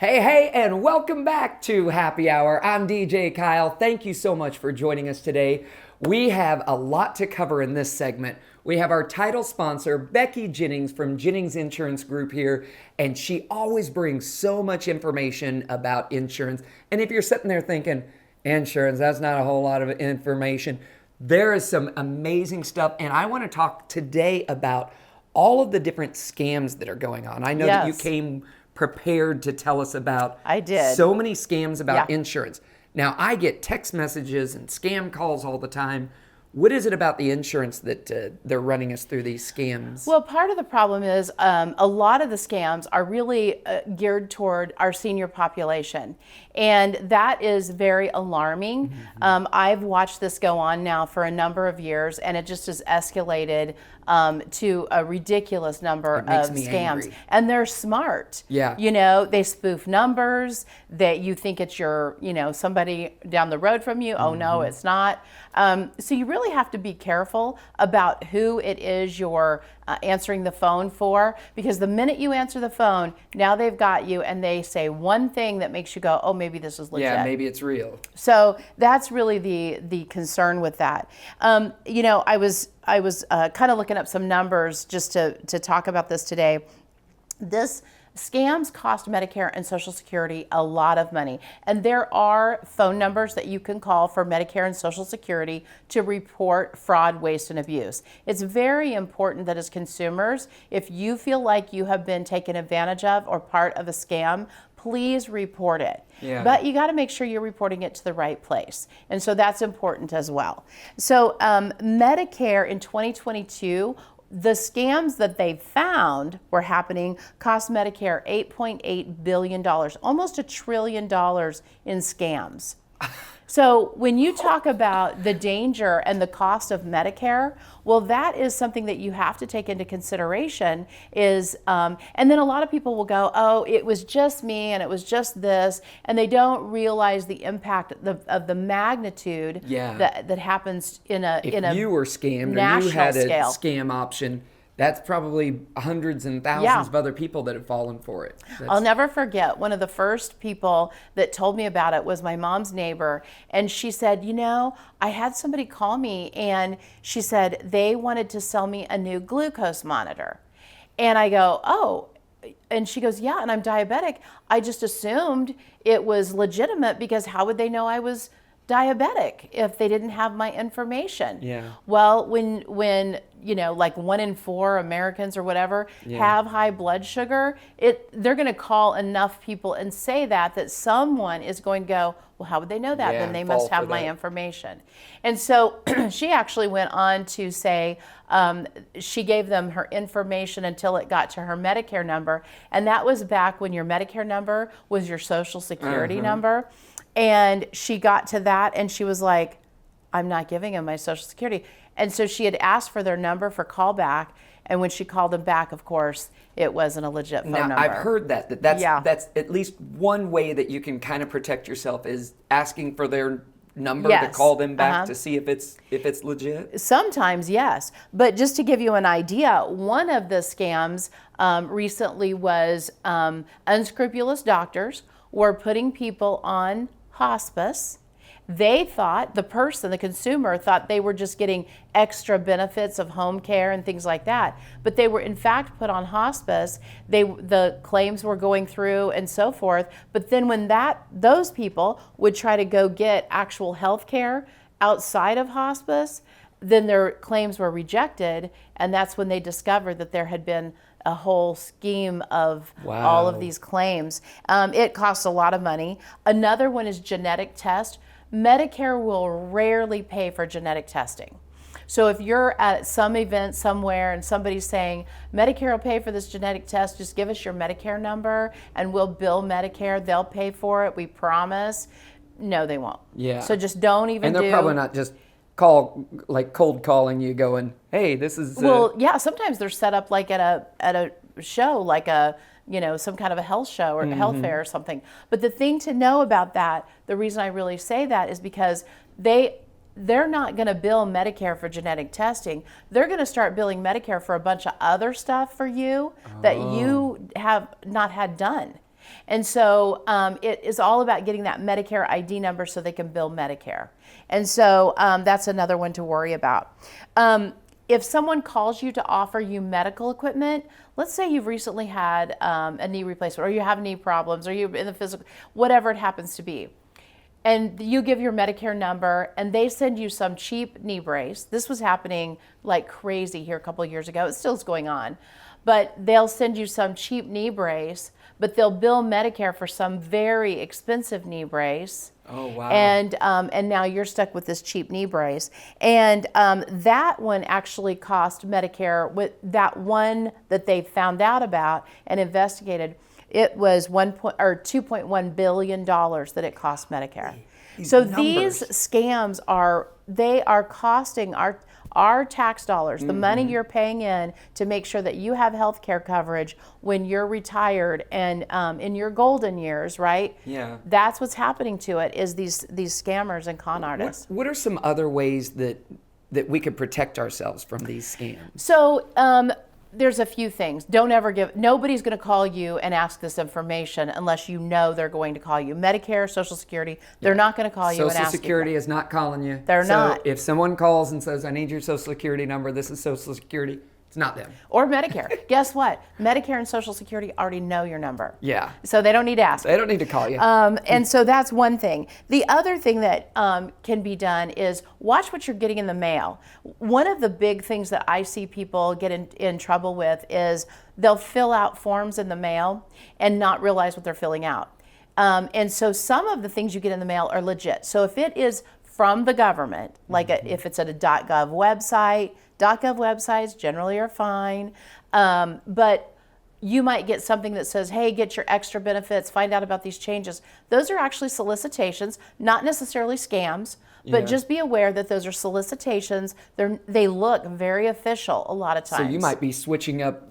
Hey, and welcome back to Happy Hour. I'm DJ Kyle. Thank you so much for joining us today. We have a lot to cover in this segment. We have our title sponsor, Becki Jennings from Jennings Insurance Group here, and she always brings so much information about insurance. And if you're sitting there thinking, insurance, that's not a whole lot of information, there is some amazing stuff, and I want to talk today about all of the different scams that are going on. I know that you came prepared to tell us about so many scams about insurance. Now, I get text messages and scam calls all the time. What is it about the insurance that they're running us through these scams? Well, part of the problem is a lot of the scams are really geared toward our senior population. And that is very alarming. I've watched this go on now for a number of years, and it just has escalated to a ridiculous number of scams. Angry. And they're smart. Yeah. You know, they spoof numbers that you think it's your, somebody down the road from you. Oh, no, it's not. So you really have to be careful about who it is you're answering the phone for, because the minute you answer the phone, now they've got you and they say one thing that makes you go, oh, maybe this is legit. Yeah, maybe it's real. So that's really the concern with that. I was kind of looking up some numbers just to talk about this today. This scams cost Medicare and Social Security a lot of money. And there are phone numbers that you can call for Medicare and Social Security to report fraud, waste, and abuse. It's very important that as consumers, if you feel like you have been taken advantage of or part of a scam, please report it. Yeah. But you got to make sure you're reporting it to the right place. And so that's important as well. So Medicare in 2022, the scams that they found were happening cost Medicare $8.8 billion, almost $1 trillion in scams. So when you talk about the danger and the cost of Medicare, well, that is something that you have to take into consideration is, and then a lot of people will go, oh, it was just me and it was just this, and they don't realize the impact of the magnitude that happens in a you were scammed or you had a scam option, that's probably hundreds and thousands of other people that have fallen for it. I'll never forget, one of the first people that told me about it was my mom's neighbor. And she said, I had somebody call me and she said they wanted to sell me a new glucose monitor. And I go, oh. And she goes, yeah, and I'm diabetic. I just assumed it was legitimate because how would they know I was diabetic if they didn't have my information? Yeah. Well, when like 1 in 4 Americans or whatever have high blood sugar, they're going to call enough people and say that someone is going to go, well, how would they know that? Then they must have my information. And so she actually went on to say she gave them her information until it got to her Medicare number. And that was back when your Medicare number was your Social Security number. And she got to that and she was like, I'm not giving them my Social Security. And so she had asked for their number for callback. And when she called them back, of course, it wasn't a legit phone number. I've heard that's at least one way that you can kind of protect yourself is asking for their number to call them back to see if it's legit. Sometimes, yes. But just to give you an idea, one of the scams recently was unscrupulous doctors were putting people on hospice. They thought, the consumer thought they were just getting extra benefits of home care and things like that. But they were in fact put on hospice. The claims were going through and so forth. But then when those people would try to go get actual health care outside of hospice, then their claims were rejected. And that's when they discovered that there had been a whole scheme of all of these claims. It costs a lot of money. Another one is genetic test. Medicare will rarely pay for genetic testing. So if you're at some event somewhere and somebody's saying, Medicare will pay for this genetic test, just give us your Medicare number and we'll bill Medicare, they'll pay for it, we promise. No, they won't. Yeah. So just don't even do. And they're probably not just cold calling you going, hey, this is... Well, yeah, sometimes they're set up like at a show, like some kind of a health show or a health fair or something. But the thing to know about that, the reason I really say that is because they're not going to bill Medicare for genetic testing. They're going to start billing Medicare for a bunch of other stuff for you that you have not had done. And so it is all about getting that Medicare ID number so they can bill Medicare. And so that's another one to worry about. If someone calls you to offer you medical equipment, let's say you've recently had a knee replacement, or you have knee problems, or you're in the physical, whatever it happens to be, and you give your Medicare number and they send you some cheap knee brace. This was happening like crazy here a couple of years ago. It still is going on. But they'll send you some cheap knee brace, but they'll bill Medicare for some very expensive knee brace. Oh, wow. And now you're stuck with this cheap knee brace. And that one actually cost Medicare, with that one that they found out about and investigated, it was $2.1 billion that it cost Medicare. So these scams are costing our tax dollars, the money you're paying in to make sure that you have health care coverage when you're retired and in your golden years, right? Yeah. That's what's happening to it, is these scammers and con artists. What are some other ways that we could protect ourselves from these scams? So there's a few things. Nobody's going to call you and ask this information unless you know they're going to call you. Medicare, Social Security, they're not going to call you and ask you. Social Security is not calling you. They're not. So if someone calls and says, I need your Social Security number, this is Social Security, it's not them. Or Medicare. Guess what? Medicare and Social Security already know your number. Yeah. So they don't need to ask. They don't need to call you. And so that's one thing. The other thing that can be done is watch what you're getting in the mail. One of the big things that I see people get in trouble with is they'll fill out forms in the mail and not realize what they're filling out. And so some of the things you get in the mail are legit. So if it is from the government, like if it's at a .gov website, .gov websites generally are fine, but you might get something that says, hey, get your extra benefits, find out about these changes. Those are actually solicitations, not necessarily scams, but just be aware that those are solicitations. They look very official a lot of times. So you might be switching up,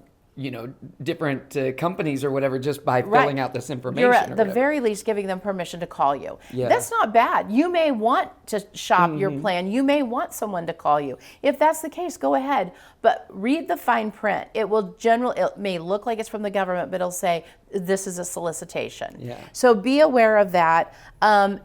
different companies or whatever just by filling out this information. You're at the very least giving them permission to call you. Yeah. That's not bad. You may want to shop your plan. You may want someone to call you. If that's the case, go ahead. But read the fine print. It may look like it's from the government, but it'll say this is a solicitation. Yeah. So be aware of that.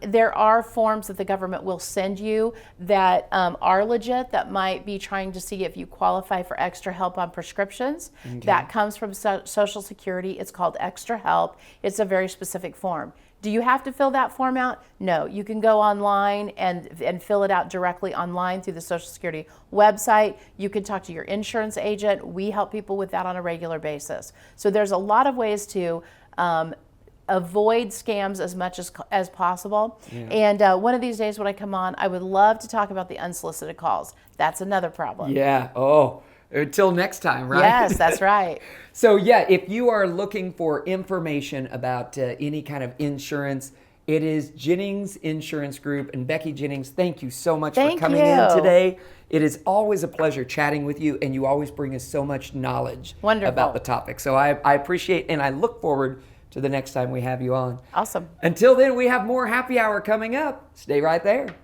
There are forms that the government will send you that are legit, that might be trying to see if you qualify for extra help on prescriptions. Okay. That comes from Social Security. It's called Extra Help. It's a very specific form. Do you have to fill that form out? No. You can go online and fill it out directly online through the Social Security website. You can talk to your insurance agent. We help people with that on a regular basis. So there's a lot of ways to avoid scams as much as possible. Yeah. And one of these days when I come on, I would love to talk about the unsolicited calls. That's another problem. Yeah. Oh, until next time, right? Yes, that's right. So yeah, if you are looking for information about any kind of insurance, it is Jennings Insurance Group. And Becki Jennings, thank you so much for coming in today. It is always a pleasure chatting with you, and you always bring us so much knowledge about the topic. So I appreciate, and I look forward to the next time we have you on. Awesome. Until then, we have more Happy Hour coming up. Stay right there.